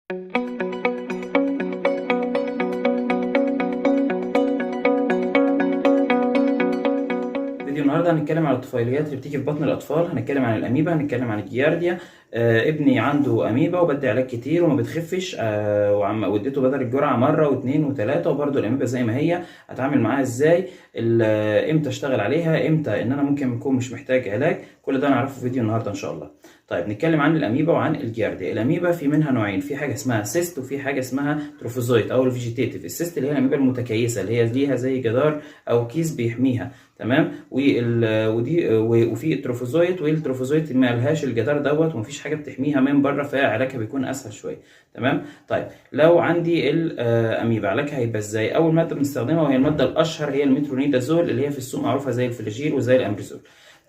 فيديو النهارده هنتكلم على الطفيليات اللي بتيجي في بطن الاطفال. هنتكلم عن الاميبا، هنتكلم عن الجيارديا. ابني عنده اميبا وبدي علاج كتير وما بتخفش، واديته بدل الجرعه مره واثنين وثلاثه، وبرده الاميبا زي ما هي. اتعامل معاها ازاي؟ امتى اشتغل عليها؟ امتى ان انا ممكن اكون مش محتاج علاج؟ كل ده هنعرفه في فيديو النهارده ان شاء الله. طيب نتكلم عن الاميبا وعن الجيارديا. الاميبا في منها نوعين، في حاجه اسمها سيست وفي حاجه اسمها تروفوزويت او الفيجيتيتيف. السيست اللي هي الاميبا المتكيسه اللي هي ليها زي جدار او كيس بيحميها، تمام. وفي التروفوزويت، والتروفوزويت ما لهاش الجدار دوت ومفيش حاجه بتحميها من بره، فعلاجها بيكون اسهل شويه، تمام. طيب لو عندي الاميبا علاجها هيبقى ازاي؟ اول ماده بنستخدمها وهي الماده الاشهر هي المترونيدازول، اللي هي في السوق معروفه زي الفلاجيل وزي الامبريزول.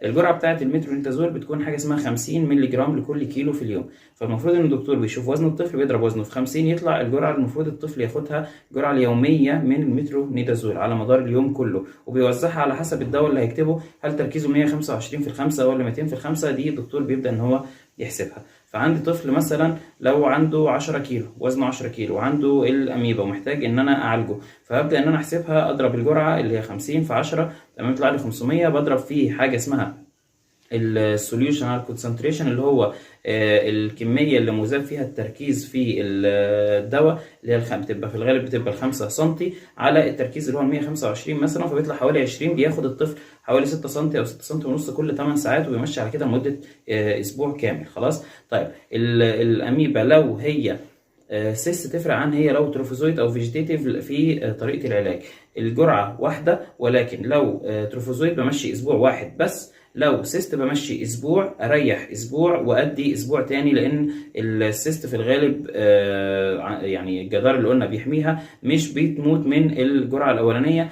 الجرعه بتاعه المترونيدازول بتكون حاجه اسمها 50 مللي جرام لكل كيلو في اليوم. فالمفروض ان الدكتور بيشوف وزن الطفل بيضرب وزنه في 50 يطلع الجرعه المفروض الطفل ياخدها الجرعه اليوميه من المترونيدازول على مدار اليوم كله، وبيوزعها على حسب الدواء اللي هيكتبه. هل تركيزه 125 في الخمسه ولا 200 في الخمسه؟ دي الدكتور بيبدا ان هو يحسبها. فعندي طفل مثلا لو عنده 10 كيلو، وزنه 10 كيلو، وعنده الاميبا ومحتاج ان انا اعالجه، فهبدا ان انا احسبها، اضرب الجرعه اللي هي 50 في 10، تمام، يطلع لي 500. بضرب فيه حاجه اسمها السوليوشن كونسنتريشن، اللي هو الكميه اللي مذاب فيها التركيز في الدواء، اللي هي بتبقى في الغالب بتبقى 5 سم على التركيز اللي هو 125 مثلا، فبيطلع حوالي 20. بياخد الطفل حوالي 6 سم او 6 سم ونص كل 8 ساعات، وبيمشي على كده لمده اسبوع كامل. خلاص. طيب الاميبا لو هي سيست تفرق عن هي لو تروفوزويت او فيجيتيتيف في طريقه العلاج. الجرعه واحده، ولكن لو تروفوزويت بمشي اسبوع واحد بس، لو سيست بمشي اسبوع، اريح اسبوع وادي اسبوع تاني، لان السيست في الغالب يعني الجدار اللي قلنا بيحميها مش بتموت من الجرعه الاولانيه.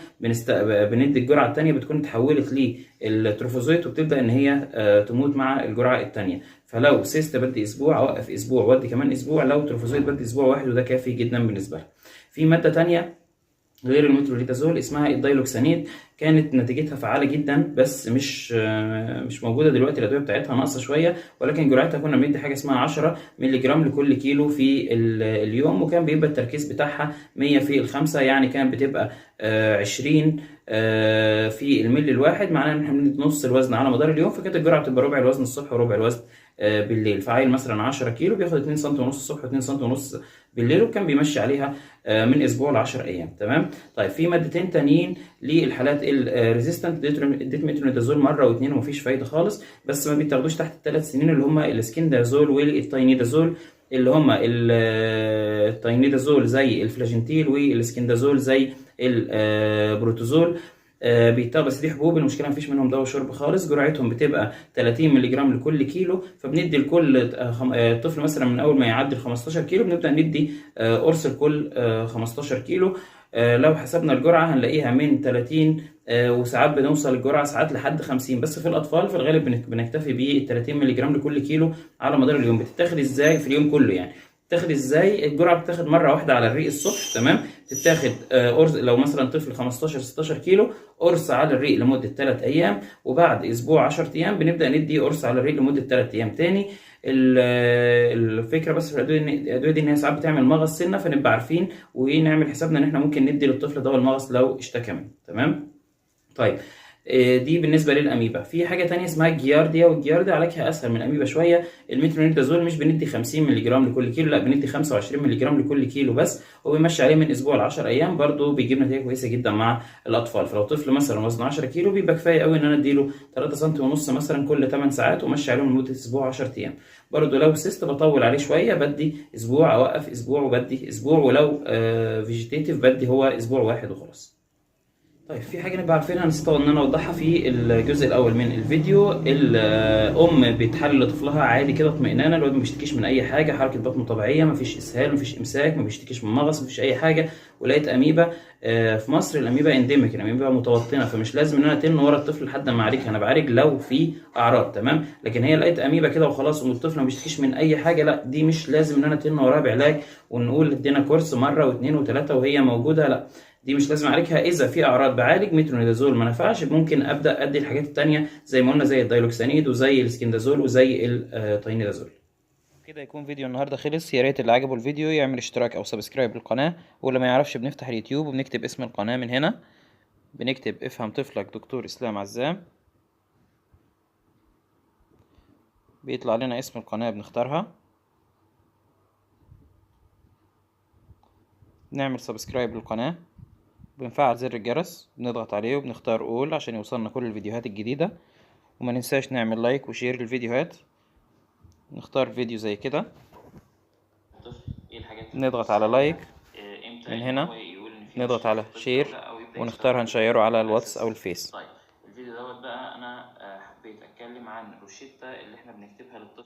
بندي الجرعه الثانيه بتكون اتحولت للتروفوزويت وبتبدا ان هي تموت مع الجرعه الثانيه. فلو سيست بدي اسبوع اوقف اسبوع وادي كمان اسبوع، لو تروفوزويت بدي اسبوع واحد، وده كافي جدا بالنسبه لها. في ماده ثانيه غير المترونيدازول اسمها الدايلوكسانيد، كانت نتيجتها فعاله جدا بس مش موجوده دلوقتي، الادويه بتاعتها ناقصه شويه، ولكن جرعتها كنا بندي حاجه اسمها 10 مللي جرام لكل كيلو في اليوم، وكان بيبقى التركيز بتاعها 100 في الخمسه، يعني كانت بتبقى 20 في الملي الواحد، معناه ان احنا بندي نص الوزن على مدار اليوم. فكانت الجرعه بتبقى ربع الوزن الصبح وربع الوزن بالليل. فعيل مثلا 10 كيلو بياخد 2 سم ونص الصبح و2 سم ونص بالليل، وكان بيمشي عليها من اسبوع ل 10 ايام، تمام. طيب في مادتين تانيين للحالات الريزيستنت، اديت مترونيدازول مره واثنين ومفيش فايده خالص، بس ما بيتاخدوش تحت الثلاث سنين، اللي هم الاسكندازول والتاينيدازول. اللي هم التاينيدازول زي الفلاجنتيل، والاسكندازول زي البروتوزول. بس دي حبوب، المشكله مفيش منهم دواء شرب خالص. جرعتهم بتبقى 30 مللي جرام لكل كيلو، فبندي لكل طفل مثلا من اول ما يعدي ال 15 كيلو بنبدا ندي قرص لكل 15 كيلو. لو حسبنا الجرعه هنلاقيها من 30 وساعات بنوصل الجرعه ساعات لحد 50، بس في الاطفال في الغالب بنكتفي ب 30 مللي جرام لكل كيلو على مدار اليوم. بتتاخد ازاي في اليوم كله؟ يعني تاخد ازاي؟ الجرعه بتاخد مره واحده على الريق الصبح، تمام. تتاخد قرص لو مثلا طفل 15 16 كيلو، قرص على الريق لمده 3 ايام، وبعد اسبوع 10 ايام بنبدا ندي قرص على الريق لمده 3 ايام تاني. الفكره بس في الادويه دي ان هي ساعات بتعمل مغص سنه، فنبقى عارفين ونعمل حسابنا ان احنا ممكن ندي للطفل دواء المغص لو اشتكى منه، تمام. طيب دي بالنسبه للاميبا. في حاجه تانية اسمها الجيارديا، والجيارديا علاجها اسهل من الاميبا شويه. المترونيدازول مش بندي 50 مللي جرام لكل كيلو، لا بندي 25 مللي جرام لكل كيلو بس، وبيمشي عليه من اسبوع ل 10 ايام، برده بيجيب نتيجه كويسه جدا مع الاطفال. فلو طفل مثلا وزنه 10 كيلو بيبقى كفايه قوي ان انا اديله 3 سم ونص مثلا كل 8 ساعات، ومشي عليهم لمده اسبوع 10 ايام. برده لو سيست بطول عليه شويه، بدي اسبوع، اوقف اسبوع وبدي اسبوع، ولو فيجيتيتيف بدي هو اسبوع واحد وخلاص. طيب في حاجة نبقى عارفينها نسيت ان انا اوضحها في الجزء الاول من الفيديو. الام بتحلل لطفلها عادي كده اطمئنانا، الولد ما بيشتكيش من اي حاجة، حركة بطنه طبيعية، ما فيش اسهال، ما فيش امساك، ما بيشتكيش من مغص، ما فيش اي حاجة. ولقيت اميبا في مصر. الاميبا انديميك، الاميبا متوطنة، فمش لازم ان انا اتن ورا الطفل لحد ما اعالجها، انا بعالج لو في اعراض، تمام. لكن هي لقيت اميبا كده وخلاص والطفل ما بيشتكيش من اي حاجة، لا دي مش لازم ان انا اتن وراها بعلاج ونقول ادينا كورس مرة واثنين وثلاثة وهي موجودة، لا دي مش لازم اعالجها. اذا في اعراض بعالج. مترونيدازول ما نفعش، ممكن ابدا ادي الحاجات الثانيه زي ما قلنا، زي الدايلوكسانيد وزي الاسكندازول وزي التاينيدازول. كده يكون فيديو النهارده خلص. يا ريت اللي عجبه الفيديو يعمل اشتراك او سبسكرايب للقناه، واللي ما يعرفش بنفتح اليوتيوب وبنكتب اسم القناه من هنا، بنكتب افهم طفلك دكتور اسلام عزام، بيطلع لنا اسم القناه بنختارها، نعمل سبسكرايب للقناه، بنفعل زر الجرس بنضغط عليه وبنختار اول عشان يوصلنا كل الفيديوهات الجديده. وما ننساش نعمل لايك وشير للفيديوهات. نختار فيديو زي كده، نضغط على لايك من هنا، نضغط على شير ونختار هنشيره على الواتس او الفيس.